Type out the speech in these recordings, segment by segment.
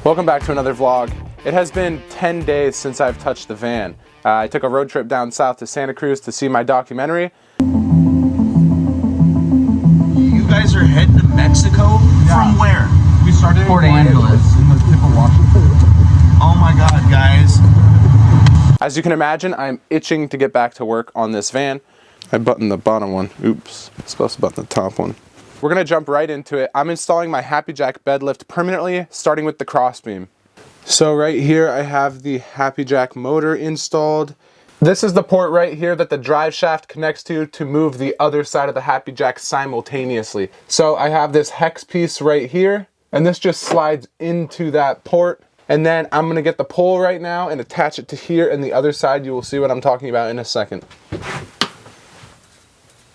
Welcome back to another vlog. It has been 10 days since I've touched the van. I took a road trip down south to Santa Cruz to see my documentary. You guys are heading to Mexico? Yeah. From where? We started in Port Angeles in the tip of Washington. Oh my God, guys. As you can imagine, I'm itching to get back to work on this van. I buttoned the bottom one. Oops, I'm supposed to button the top one. We're gonna jump right into it. I'm installing my Happijac bed lift permanently, starting with the crossbeam. So right here, I have the Happijac motor installed. This is the port right here that the drive shaft connects to move the other side of the Happijac simultaneously. So I have this hex piece right here, and this just slides into that port. And then I'm gonna get the pole right now and attach it to here, and the other side, you will see what I'm talking about in a second.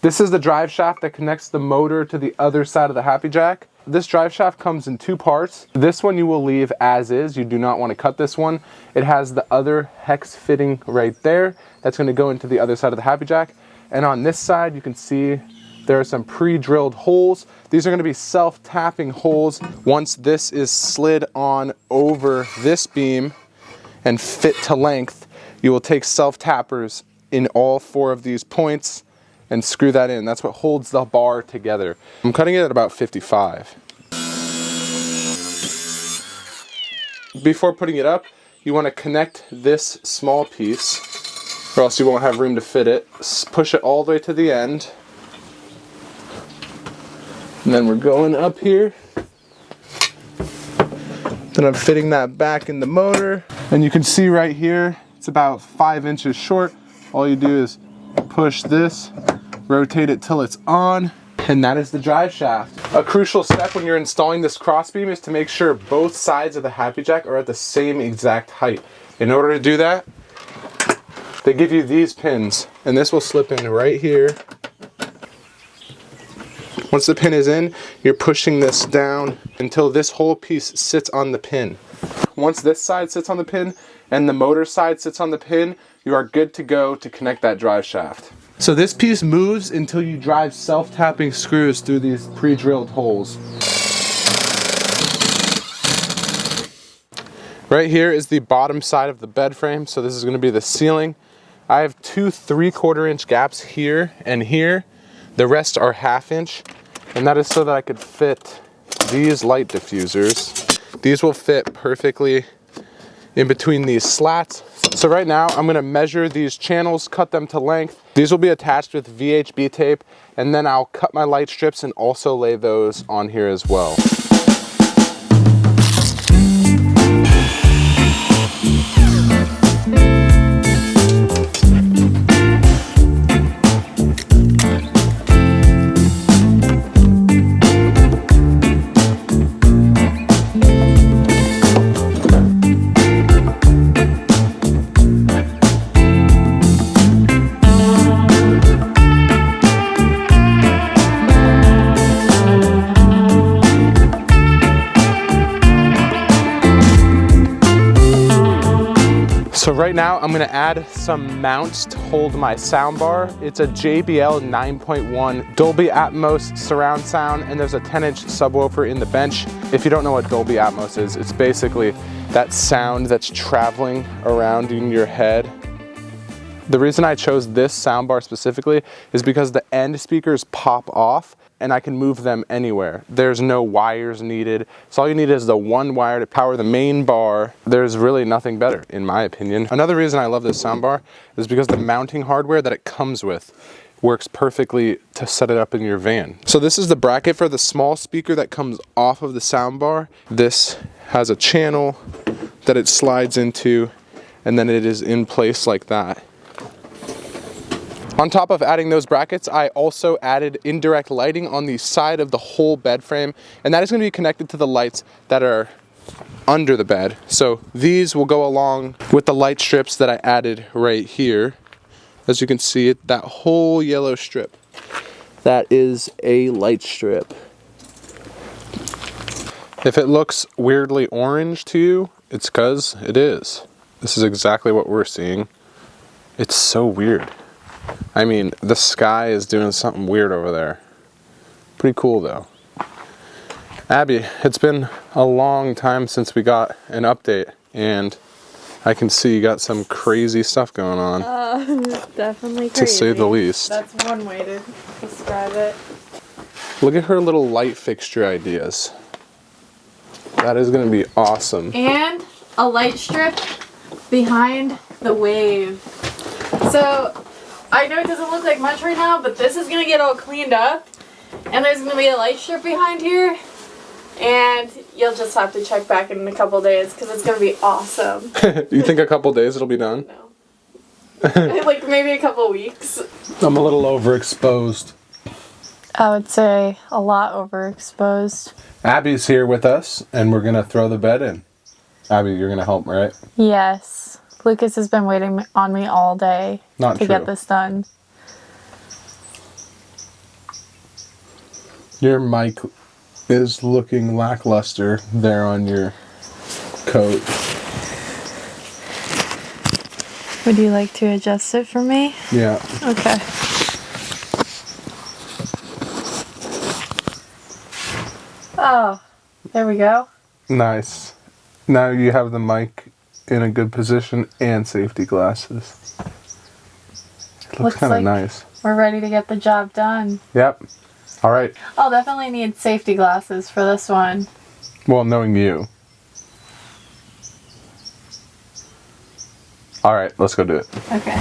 This is the drive shaft that connects the motor to the other side of the Happijac. This drive shaft comes in two parts. This one you will leave as is. You do not want to cut this one. It has the other hex fitting right there. That's going to go into the other side of the Happijac. And on this side, you can see there are some pre-drilled holes. These are going to be self-tapping holes. Once this is slid on over this beam and fit to length, you will take self-tappers in all four of these points and screw that in. That's what holds the bar together. I'm cutting it at about 55. Before putting it up, you want to connect this small piece, or else you won't have room to fit it. Push it all the way to the end. And then we're going up here. Then I'm fitting that back in the motor. And you can see right here, it's about 5 inches short. All you do is push this, rotate it till it's on, and that is the drive shaft. A crucial step when you're installing this crossbeam is to make sure both sides of the Happijac are at the same exact height. In order to do that, they give you these pins, and this will slip in right here. Once the pin is in, you're pushing this down until this whole piece sits on the pin. Once this side sits on the pin and the motor side sits on the pin, you are good to go to connect that drive shaft. So this piece moves until you drive self-tapping screws through these pre-drilled holes. Right here is the bottom side of the bed frame, so this is going to be the ceiling. I have two 3/4 inch gaps here and here. The rest are 1/2 inch, and that is so that I could fit these light diffusers. These will fit perfectly in between these slats. So right now I'm gonna measure these channels, cut them to length. These will be attached with VHB tape, and then I'll cut my light strips and also lay those on here as well. So right now I'm gonna add some mounts to hold my soundbar. It's a JBL 9.1 Dolby Atmos surround sound, and there's a 10-inch subwoofer in the bench. If you don't know what Dolby Atmos is, it's basically that sound that's traveling around in your head. The reason I chose this soundbar specifically is because the end speakers pop off and I can move them anywhere. There's no wires needed. So all you need is the one wire to power the main bar. There's really nothing better, in my opinion. Another reason I love this soundbar is because the mounting hardware that it comes with works perfectly to set it up in your van. So this is the bracket for the small speaker that comes off of the soundbar. This has a channel that it slides into, and then it is in place like that. On top of adding those brackets, I also added indirect lighting on the side of the whole bed frame, and that is going to be connected to the lights that are under the bed. So these will go along with the light strips that I added right here. As you can see, that whole yellow strip, that is a light strip. If it looks weirdly orange to you, it's because it is. This is exactly what we're seeing. It's so weird. I mean, the sky is doing something weird over there. Pretty cool though. Abby, it's been a long time since we got an update, and I can see you got some crazy stuff going on. Definitely crazy. To say the least. That's one way to describe it. Look at her little light fixture ideas. That is going to be awesome. And a light strip behind the wave. So, I know it doesn't look like much right now, but this is going to get all cleaned up. And there's going to be a light strip behind here. And you'll just have to check back in a couple days because it's going to be awesome. You think a couple days it'll be done? No. Like maybe a couple weeks. I'm a little overexposed. I would say a lot overexposed. Abby's here with us, and we're going to throw the bed in. Abby, you're going to help, right? Yes. Lucas has been waiting on me all day to get this done. Your mic is looking lackluster there on your coat. Would you like to adjust it for me? Yeah. Okay. Oh, there we go. Nice. Now you have the mic in a good position and safety glasses. It looks kind of nice. We're ready to get the job done. Yep. All right. I'll definitely need safety glasses for this one. Well, knowing you. All right, let's go do it. Okay.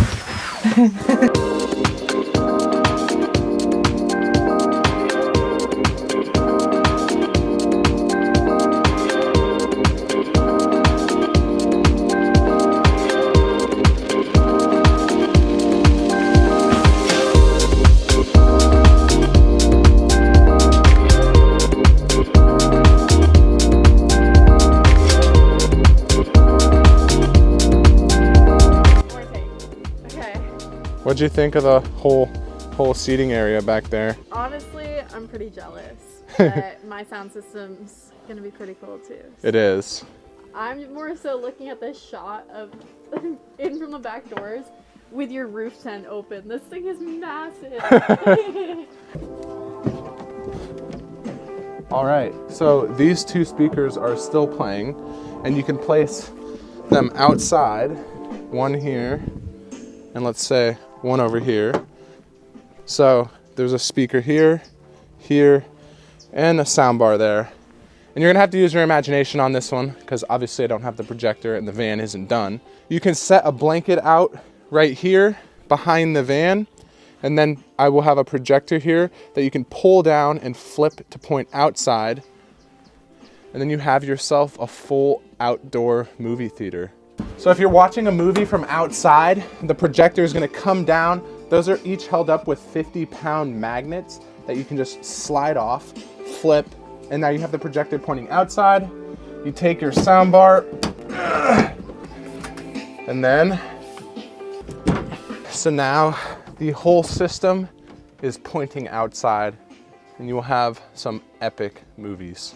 What'd you think of the whole seating area back there? Honestly, I'm pretty jealous that my sound system's gonna be pretty cool too. It is. I'm more so looking at this shot of in from the back doors with your roof tent open. This thing is massive. All right, so these two speakers are still playing, and you can place them outside, one here, and let's say one over here. So there's a speaker here, here, and a sound bar there. And you're gonna have to use your imagination on this one because obviously I don't have the projector and the van isn't done. You can set a blanket out right here behind the van, and then I will have a projector here that you can pull down and flip to point outside. And then you have yourself a full outdoor movie theater. So if you're watching a movie from outside, the projector is gonna come down. Those are each held up with 50-pound magnets that you can just slide off, flip, and now you have the projector pointing outside. You take your sound bar, and then, so now the whole system is pointing outside, and you will have some epic movies.